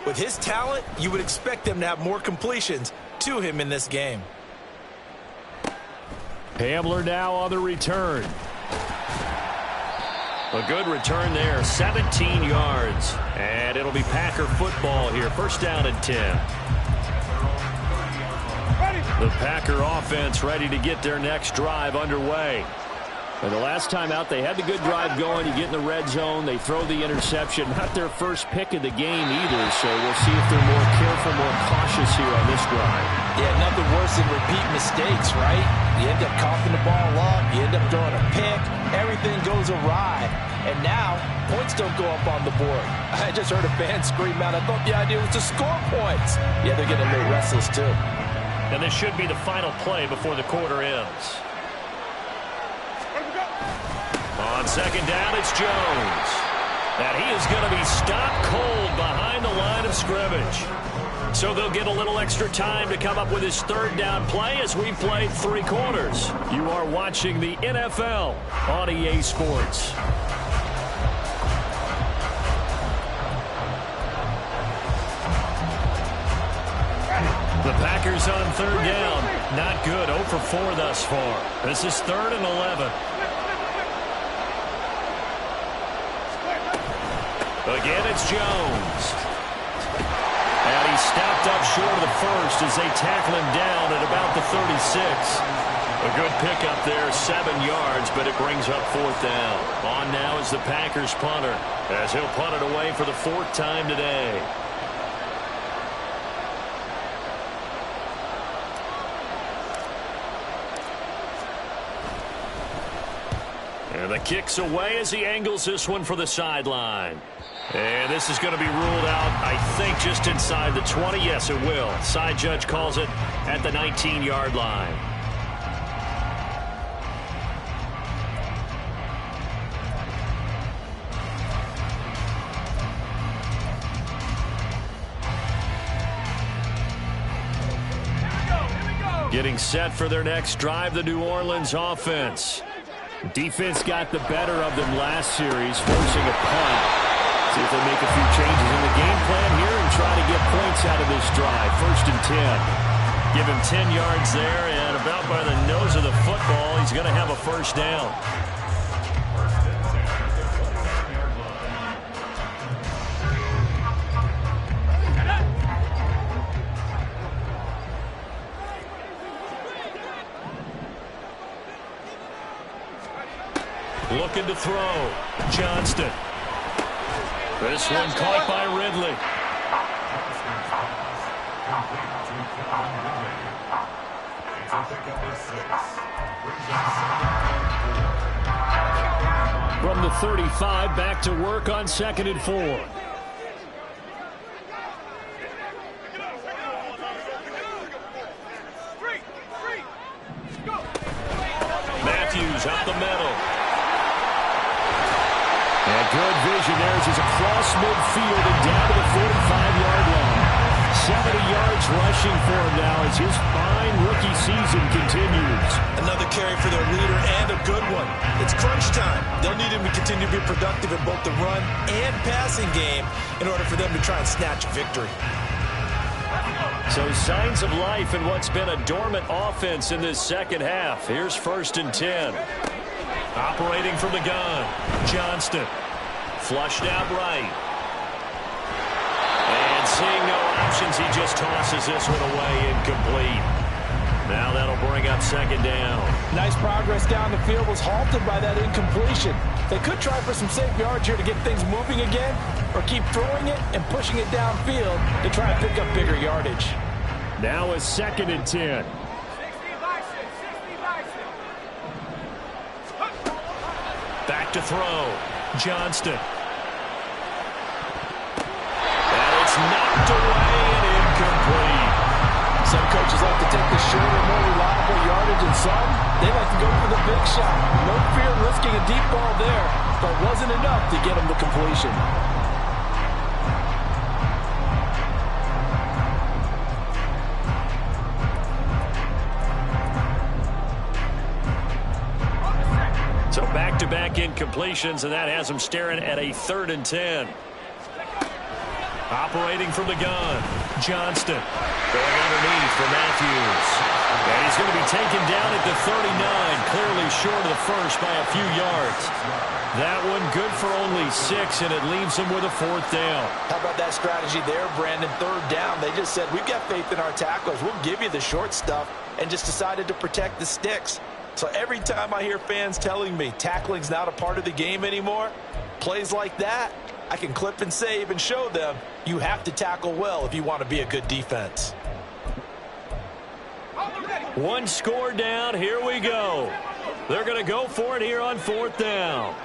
with his talent, you would expect them to have more completions to him in this game. Hamler now on the return. A good return there, 17 yards. And it'll be Packer football here, first down and 10. The Packer offense ready to get their next drive underway. And the last time out, they had the good drive going. You get in the red zone, they throw the interception. Not their first pick of the game either, so we'll see if they're more careful, more cautious here on this drive. Yeah, nothing worse than repeat mistakes, right? You end up coughing the ball up, you end up throwing a pick, everything goes awry. And now, points don't go up on the board. I just heard a fan scream out, I thought the idea was to score points. Yeah, they're getting a little restless too. And this should be the final play before the quarter ends. On second down, it's Jones. And he is going to be stopped cold behind the line of scrimmage. So they'll get a little extra time to come up with his third down play as we played 3 quarters. You are watching the NFL on EA Sports. The Packers on third down. Not good. 0 for 4 thus far. This is 3rd and 11. Again, it's Jones. And he's stopped up short of the first as they tackle him down at about the 36. A good pickup there, 7 yards, but it brings up 4th down. On now is the Packers punter, as he'll punt it away for the 4th time today. And the kick's away as he angles this one for the sideline. And this is going to be ruled out, I think, just inside the 20. Yes, it will. Side judge calls it at the 19-yard line. Getting set for their next drive, the New Orleans offense. Defense got the better of them last series, forcing a punt. See if they make a few changes in the game plan here and try to get points out of this drive. 1st and 10. Give him 10 yards there, and about by the nose of the football, he's going to have a first down. Looking to throw. Johnston. This one caught by Ridley. From the 35, back to work on 2nd and 4. Matthews up the middle. And good vision there as he's across midfield and down to the 45-yard line. 70 yards rushing for him now as his fine rookie season continues. Another carry for their leader and a good one. It's crunch time. They'll need him to continue to be productive in both the run and passing game in order for them to try and snatch a victory. So signs of life in what's been a dormant offense in this second half. Here's 1st and 10. Operating from the gun, Johnston. Flushed out right. And seeing no options, he just tosses this one away incomplete. Now that'll bring up second down. Nice progress down the field was halted by that incompletion. They could try for some safe yards here to get things moving again, or keep throwing it and pushing it downfield to try and pick up bigger yardage. Now a 2nd and 10. Back to throw. Johnston. And it's knocked away and incomplete. Some coaches like to take the shorter, more reliable yardage, and some, they like to go for the big shot. No fear in risking a deep ball there, but wasn't enough to get him the completion. So back-to-back incompletions, and that has him staring at a 3rd and 10. Operating from the gun, Johnston. Going underneath for Matthews. And he's going to be taken down at the 39, clearly short of the first by a few yards. That one good for only 6, and it leaves him with a 4th down. How about that strategy there, Brandon? 3rd down. They just said, we've got faith in our tacklers. We'll give you the short stuff, and just decided to protect the sticks. So every time I hear fans telling me tackling's not a part of the game anymore, plays like that, I can clip and save and show them you have to tackle well if you want to be a good defense. One score down. Here we go. They're going to go for it here on 4th down.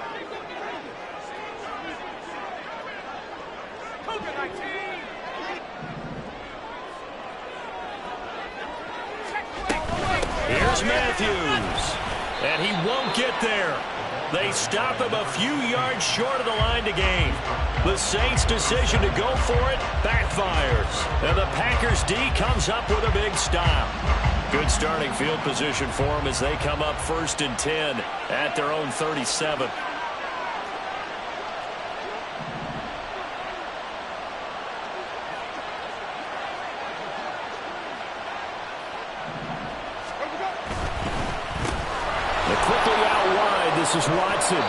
Here's Matthews. And he won't get there. They stop him a few yards short of the line to gain. The Saints' decision to go for it backfires. And the Packers' D comes up with a big stop. Good starting field position for them as they come up 1st and 10 at their own 37. Quickly out wide, this is Watson.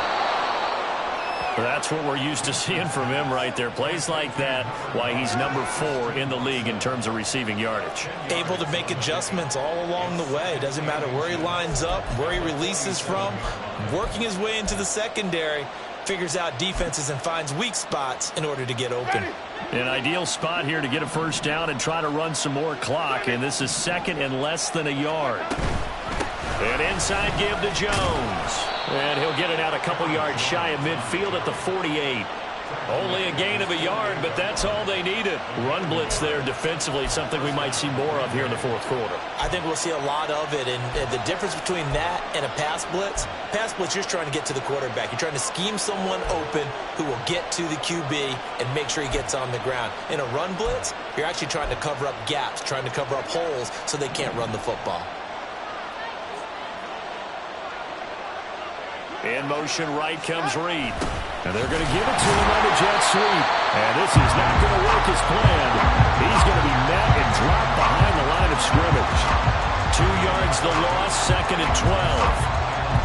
That's what we're used to seeing from him right there. Plays like that, why he's number 4 in the league in terms of receiving yardage. Able to make adjustments all along the way. Doesn't matter where he lines up, where he releases from. Working his way into the secondary, figures out defenses and finds weak spots in order to get open. An ideal spot here to get a 1st down and try to run some more clock. And this is 2nd and less than a yard. An inside give to Jones. And he'll get it out a couple yards shy of midfield at the 48. Only a gain of a yard, but that's all they needed. Run blitz there defensively, something we might see more of here in the 4th quarter. I think we'll see a lot of it, and the difference between that and a pass blitz, you're trying to get to the quarterback. You're trying to scheme someone open who will get to the QB and make sure he gets on the ground. In a run blitz, you're actually trying to cover up gaps, trying to cover up holes so they can't run the football. In motion right comes Reed. And they're going to give it to him on the jet sweep. And this is not going to work as planned. He's going to be met and dropped behind the line of scrimmage. 2 yards the loss, 2nd and 12.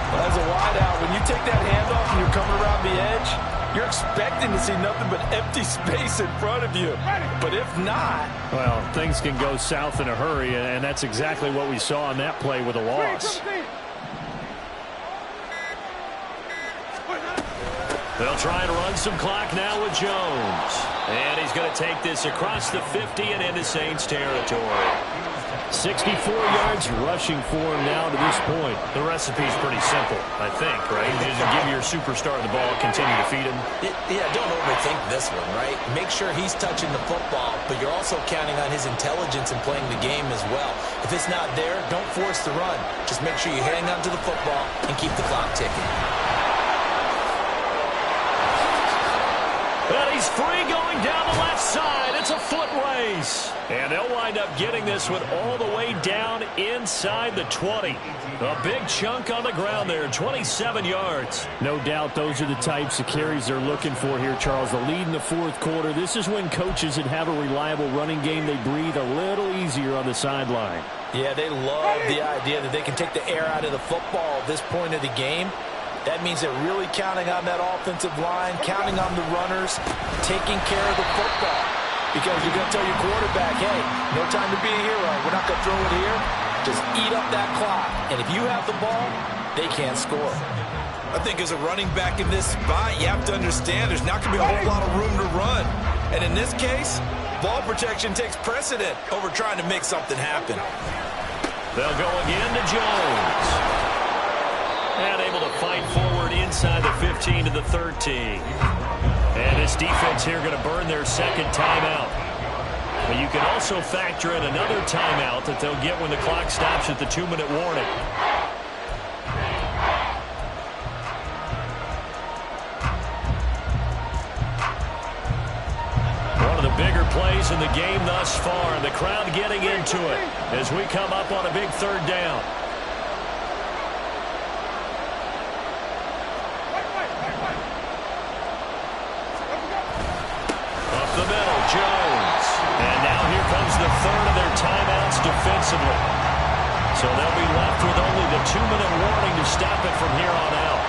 Well, as a wideout, when you take that handoff and you're coming around the edge, you're expecting to see nothing but empty space in front of you. But if not... Well, things can go south in a hurry, and that's exactly what we saw on that play with a loss. They'll try and run some clock now with Jones. And he's going to take this across the 50 and into Saints territory. 64 yards rushing for him now to this point. The recipe's pretty simple, I think, right? Just give your superstar the ball, continue to feed him. Yeah, don't overthink this one, right? Make sure he's touching the football, but you're also counting on his intelligence in playing the game as well. If it's not there, don't force the run. Just make sure you hang on to the football and keep the clock ticking. And he's free going down the left side. It's a foot race. And they'll wind up getting this one all the way down inside the 20. A big chunk on the ground there, 27 yards. No doubt those are the types of carries they're looking for here, Charles. The lead in the 4th quarter. This is when coaches that have a reliable running game, they breathe a little easier on the sideline. Yeah, they love the idea that they can take the air out of the football at this point of the game. That means they're really counting on that offensive line, counting on the runners, taking care of the football. Because you're going to tell your quarterback, hey, no time to be a hero. We're not going to throw it here. Just eat up that clock. And if you have the ball, they can't score. I think as a running back in this spot, you have to understand there's not going to be a whole lot of room to run. And in this case, ball protection takes precedent over trying to make something happen. They'll go again to Jones. And able to fight forward inside the 15 to the 13. And this defense here going to burn their second timeout. But you can also factor in another timeout that they'll get when the clock stops at the 2-minute warning. One of the bigger plays in the game thus far, and the crowd getting into it as we come up on a big third down. Up the middle, Jones. And now here comes the third of their timeouts defensively. So they'll be left with only the 2-minute warning to stop it from here on out.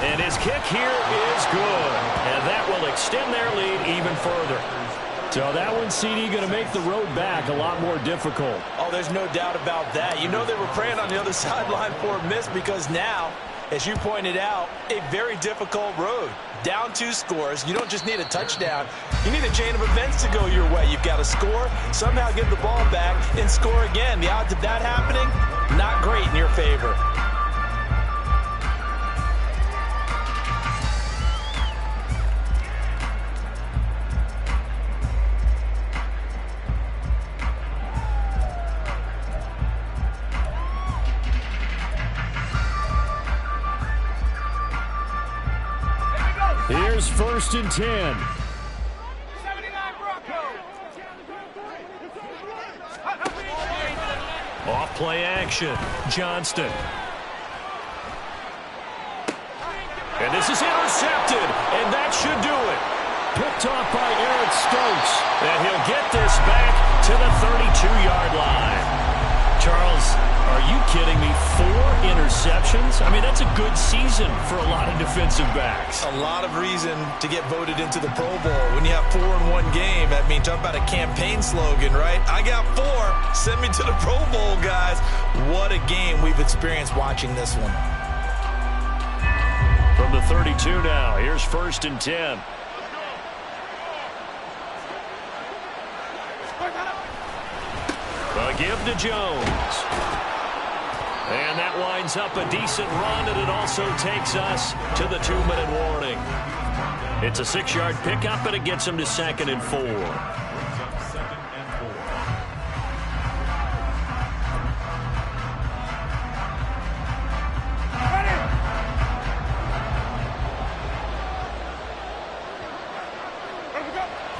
And his kick here is good. And that will extend their lead even further. So that one, CD, going to make the road back a lot more difficult. Oh, there's no doubt about that. You know they were praying on the other sideline for a miss because now, as you pointed out, a very difficult road. Down 2 scores. You don't just need a touchdown. You need a chain of events to go your way. You've got to score, somehow get the ball back, and score again. The odds of that happening, not great in your favor. Here's 1st and 10. 79 Broncos. Off play action. Johnston. And this is intercepted. And that should do it. Picked off by Eric Stokes. And he'll get this back to the 32-yard line. Charles, are you kidding me? 4 interceptions? I mean, that's a good season for a lot of defensive backs. A lot of reason to get voted into the Pro Bowl. When you have 4 in one game, that means talk about a campaign slogan, right? I got 4. Send me to the Pro Bowl, guys. What a game we've experienced watching this one. From the 32 now, here's 1st and 10. A give to Jones. And that winds up a decent run, and it also takes us to the 2-minute warning. It's a 6-yard pickup, and it gets them to 2nd and 4.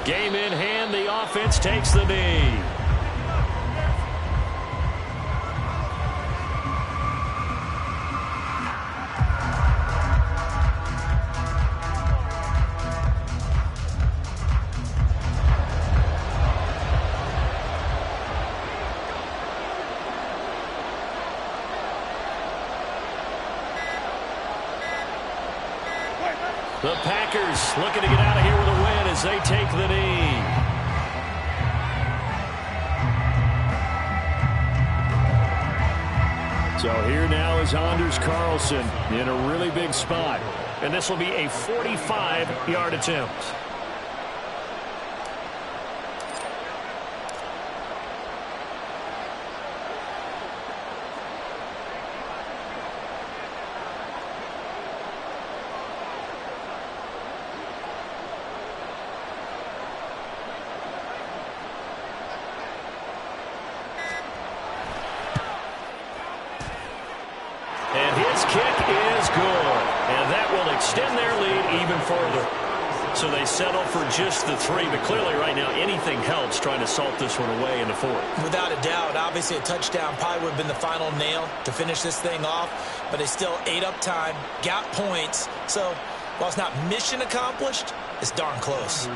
Game in hand, the offense takes the knee. The Packers looking to get out of here with a win as they take the knee. So here now is Anders Carlson in a really big spot. And this will be a 45-yard attempt. And his kick is good. And that will extend their lead even further. So they settle for just the 3. But clearly right now anything helps trying to salt this one away in the 4th. Without a doubt, obviously a touchdown probably would have been the final nail to finish this thing off. But they still ate up time, got points. So while it's not mission accomplished, it's darn close.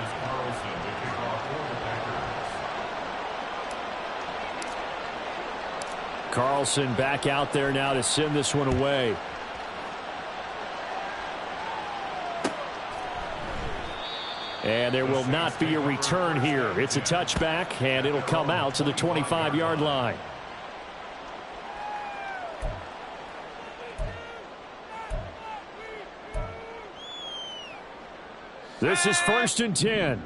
Carlson back out there now to send this one away. And there will not be a return here. It's a touchback, and it'll come out to the 25-yard line. This is 1st and 10.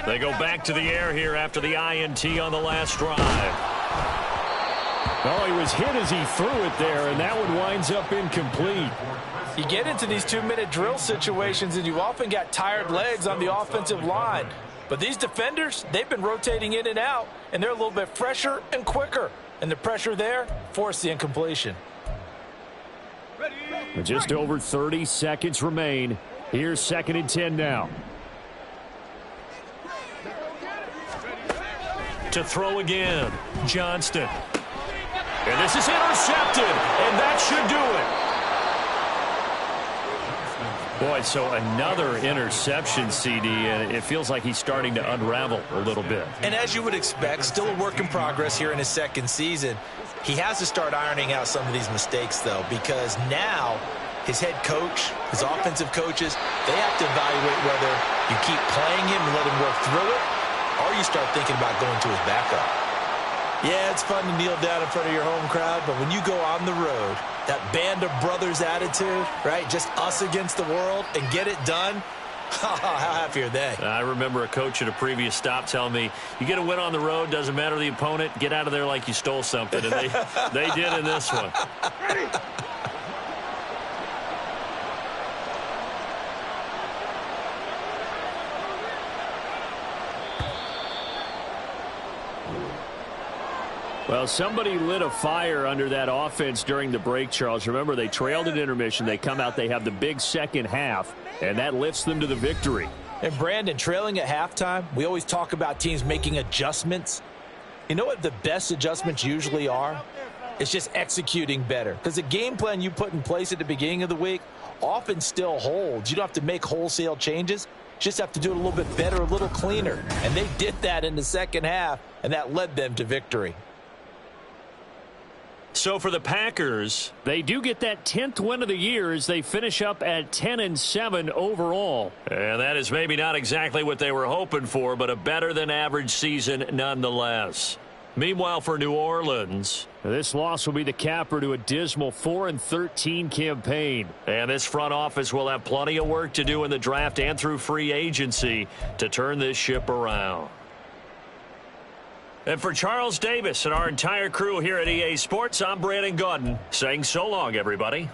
They go back to the air here after the INT on the last drive. Oh, he was hit as he threw it there, and that one winds up incomplete. You get into these 2-minute drill situations, and you often got tired legs on the offensive line. But these defenders, they've been rotating in and out, and they're a little bit fresher and quicker. And the pressure there forced the incompletion. Just over 30 seconds remain. Here's 2nd and 10 now. To throw again, Johnston. And this is intercepted, and that should do it. Boy, so another interception, CD, and it feels like he's starting to unravel a little bit. And as you would expect, still a work in progress here in his second season. He has to start ironing out some of these mistakes, though, because now his head coach, his offensive coaches, they have to evaluate whether you keep playing him and let him work through it, or you start thinking about going to his backup. Yeah, it's fun to kneel down in front of your home crowd, but when you go on the road, that band of brothers attitude, right, just us against the world, and get it done, how happy are they? I remember a coach at a previous stop telling me, you get a win on the road, doesn't matter the opponent, get out of there like you stole something. And they did in this one. Well, somebody lit a fire under that offense during the break, Charles. Remember, they trailed at intermission. They come out, they have the big second half, and that lifts them to the victory. And, Brandon, trailing at halftime, we always talk about teams making adjustments. You know what the best adjustments usually are? It's just executing better. Because the game plan you put in place at the beginning of the week often still holds. You don't have to make wholesale changes. You just have to do it a little bit better, a little cleaner. And they did that in the second half, and that led them to victory. So for the Packers, they do get that 10th win of the year as they finish up at 10-7 overall. And that is maybe not exactly what they were hoping for, but a better than average season nonetheless. Meanwhile, for New Orleans, this loss will be the capper to a dismal 4-13 campaign. And this front office will have plenty of work to do in the draft and through free agency to turn this ship around. And for Charles Davis and our entire crew here at EA Sports, I'm Brandon Gaudin saying so long, everybody.